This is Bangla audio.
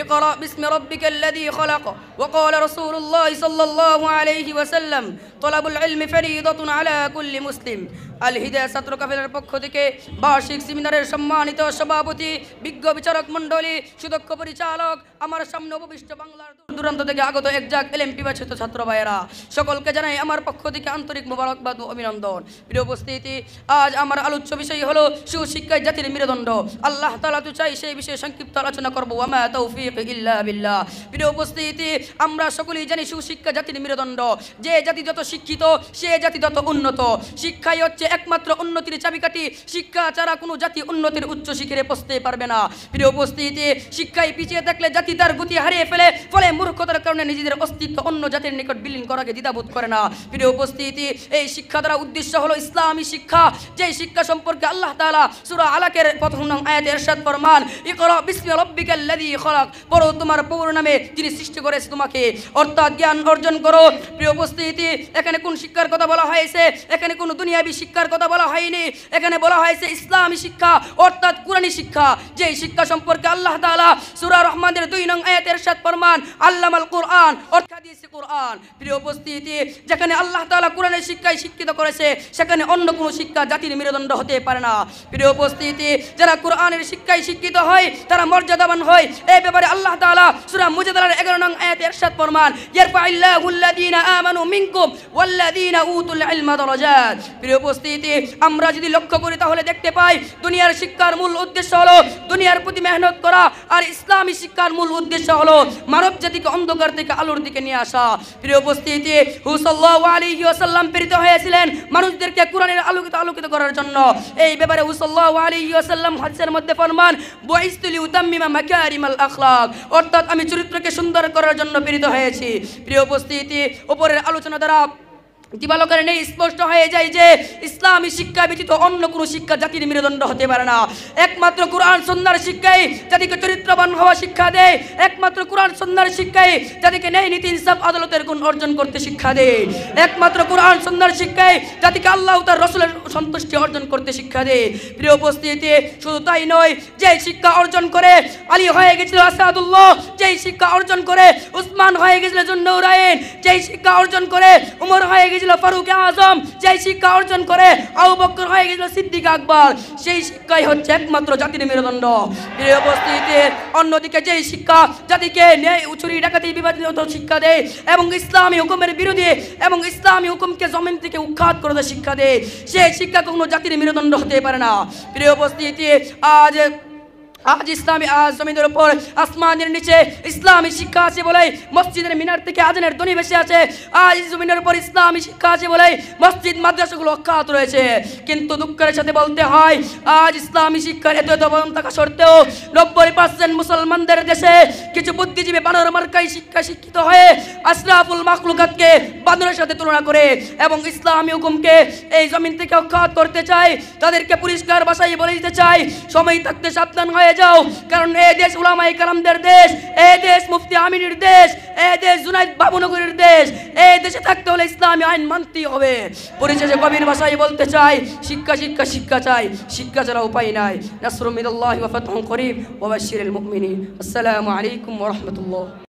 اقرأ باسم ربك الذي خلق وقال رسول الله صلى الله عليه وسلم طلب العلم فريضة على كل مسلم আল হিদায়াত ছাত্র কাফেলার পক্ষ থেকে বার্ষিক সেমিনারের সম্মানিত সভাপতি, বিজ্ঞ বিচারক মণ্ডলী, সুদক্ষ পরিচালক, আমার সামনে উপবিষ্ট বাংলার দূরান্ত থেকে আগত একজাক এলএম পিপাসিত ছাত্র ভাইয়েরা, সকলকে জানাই আমার পক্ষ থেকে আন্তরিক মোবারকবাদ ও অভিনন্দন। প্রিয় উপস্থিতি, আজ আমার আলোচ্য বিষয় হলো সুশিক্ষায় জাতির মেরুদণ্ড। আল্লাহ তাআলা তো চাই সেই বিষয়ে সংক্ষিপ্ত আলোচনা করব। ওয়া মা তৌফিক ইল্লা বিল্লাহ। প্রিয় উপস্থিতি, আমরা সকলেই জানি সুশিক্ষা জাতির মেরুদণ্ড। যে জাতি যত শিক্ষিত সে জাতি তত উন্নত। শিক্ষাই হচ্ছে একমাত্র উন্নতির চাবিকাঠি। শিক্ষা ছাড়া কোনো জাতি উন্নতির উচ্চ শিখরে পৌঁছতে পারবে না। প্রিয় উপস্থিতি, শিক্ষায় পিছিয়ে থাকলে জাতি তার গতি হারিয়ে ফেলে, ফলে মূর্খতার কারণে নিজেদের অস্তিত্ব অন্য জাতির নিকট বিলীন করাকে দ্বিধাবোধ করে না। প্রিয় উপস্থিতি, এই শিক্ষা দ্বারা উদ্দেশ্য হলো ইসলামী শিক্ষা। যেই শিক্ষা সম্পর্কে আল্লাহ তাআলা সূরা আলাকের প্রথম আয়াতে ইরশাদ ফরমান, ইকরা বিসমি রাব্বিকাল্লাযী খলাক, পড়ো তোমার প্রভুর নামে যিনি সৃষ্টি করেছে তোমাকে, অর্থাৎ জ্ঞান অর্জন করো। প্রিয় উপস্থিতি, এখানে কোন শিক্ষার কথা বলা হয়েছে? এখানে কোন দুনিয়াবী শিক্ষার কথা বলা হয়নি। এখানে বলা হয়েছে ইসলামী শিক্ষা, অর্থাৎ কুরআনী শিক্ষা। যেই শিক্ষা সম্পর্কে আল্লাহ তাআলা সূরা রহমানের 2 নং আয়াতে ইরশাদ ফরমান, আল্লামাল কুরআন, অর্থাৎ দিয়েছে কুরআন। প্রিয় উপস্থিতি, যেখানে আল্লাহ তাআলা কুরআনের শিক্ষায় শিক্ষিত করেছে, সেখানে অন্য কোনো শিক্ষা জাতির মেরুদণ্ড হতে পারে না। প্রিয় উপস্থিতি, যারা কুরআনের শিক্ষায় শিক্ষিত হয় তারা মর্যাদাবান হয়। এই ব্যাপারে আল্লাহ তাআলা সূরা মুজাদালার 11 নং আয়াতে ইরশাদ ফরমান, ইয়ারফাইল্লাহুল্লাযীনা আমানু মিনকুম ওয়াল্লাযীনা উতুল ইলমা দারাজাত। প্রিয় উপস্থিতি, আমরা যদি লক্ষ্য করি তাহলে দেখতে পাই দুনিয়ার শিক্ষার মূল উদ্দেশ্য হলো দুনিয়ার প্রতি মেহনত করা, আর ইসলামী শিক্ষার মূল উদ্দেশ্য হলো মানব জাতিকে অন্ধকার থেকে আলোর দিকে নিয়ে আসা। প্রিয় উপস্থিতি, হুজুর সাল্লাল্লাহু আলাইহি ওয়াসাল্লাম প্রেরিত হয়েছিলেন মানুষদেরকে কোরআনের আলোকিত করার জন্য। এই ব্যাপারে হুজুর সাল্লাল্লাহু আলাইহি ওয়াসাল্লাম হাদিসের মধ্যে ফরমান, বুইসতু লিউতাম্মিমা মাকারিমাল আখলাক, অর্থাৎ আমি চরিত্রকে সুন্দর করার জন্য প্রেরিত হয়েছি। প্রিয় উপস্থিতি, উপরের আলোচনা দ্বারা দিবালোকের নেই স্পষ্ট হয়ে যায় যে ইসলামী শিক্ষা ব্যতীত অন্য কোনো শিক্ষা জাতির মেরুদণ্ড হতে পারে না। একমাত্র কোরআন সুন্নাহর শিক্ষাই জাতিকে চরিত্রবান হওয়া শিক্ষা দেয়। একমাত্র কোরআন সুন্নাহর শিক্ষাই জাতিকে ন্যায় নীতি ইনসাফ আদালতের গুণ অর্জন করতে শিক্ষা দেয়। একমাত্র কোরআন সুন্নাহর শিক্ষাই জাতিকে আল্লাহ ও তার রাসূলের সন্তুষ্টি অর্জন করতে শিক্ষা দেয়। প্রিয় উপস্থিতি, শুধু তাই নয়, যে শিক্ষা অর্জন করে আলী হয়ে গেছিল আসাদুল্লাহ, যেই শিক্ষা অর্জন করে উসমান হয়ে গেছিল জুন্নুরাইন, যেই শিক্ষা অর্জন করে উমর হয়ে গেছিল ফারুক আজম, যেই শিক্ষা অর্জন করে আবু বকর হয়ে গেছিল সিদ্দিক আকবর, সেই শিক্ষাই হচ্ছে একমাত্র জাতির মেরুদণ্ড। প্রিয় উপস্থিতি, অন্যদিকে যেই শিক্ষা জাতিকে ন্যায় চুরি ডাকাতি বিবাদিত শিক্ষা দেয় এবং ইসলামী হুকুমের বিরোধী এবং ইসলামী হুকুমকে জমিন থেকে উৎখাত করতে শিক্ষা দেয়, সেই শিক্ষা কখনো জাতির মেরুদণ্ড হতে পারে না। প্রিয় উপস্থিতি, আজ ইসলামী জমিনের উপর আসমানের নিচে ইসলামী শিক্ষা আছে বলে মসজিদের মিনার থেকে আজানের ধ্বনি ভেসে আছে। আজ জমিনের উপর ইসলামী শিক্ষা আছে বলে মসজিদ মাদ্রাসাগুলো অক্ষত রয়েছে। কিন্তু দুঃখের সাথে বলতে হয়, আজ ইসলামী শিক্ষার এত অবদান থাকা সত্ত্বেও 90% মুসলমানদের দেশে কিছু বুদ্ধিজীবী বানর মার্কায় শিক্ষিত হয়ে আশরাফুল মাখলুকাতকে বানরের সাথে তুলনা করে এবং ইসলামী হুকুমকে এই জমিন থেকে অক্ষত করতে চায়। তাদেরকে পরিষ্কার ভাষায় বলে দিতে চাই, সময় থাকতে সাবধান হয়ে যাও, কারণ এই দেশ উলামায়ে কেরামদের দেশ, এই দেশ মুফতি আমিনের দেশ, এই দেশ জুনাইদ বাবুনগরের দেশ। এই দেশে থাকতে হলে ইসলামী আইন মানতেই হবে। পরিশেষে কবির ভাষায় বলতে চাই, শিক্ষা শিক্ষা শিক্ষা চাই, শিক্ষা ছাড়া উপায় নাই। নাসরুম মিনাল্লাহি ওয়া ফাতহুন করিব ওয়া বাশশিরিল মুমিনিন। আসসালামু আলাইকুম ওয়া রাহমাতুল্লাহ।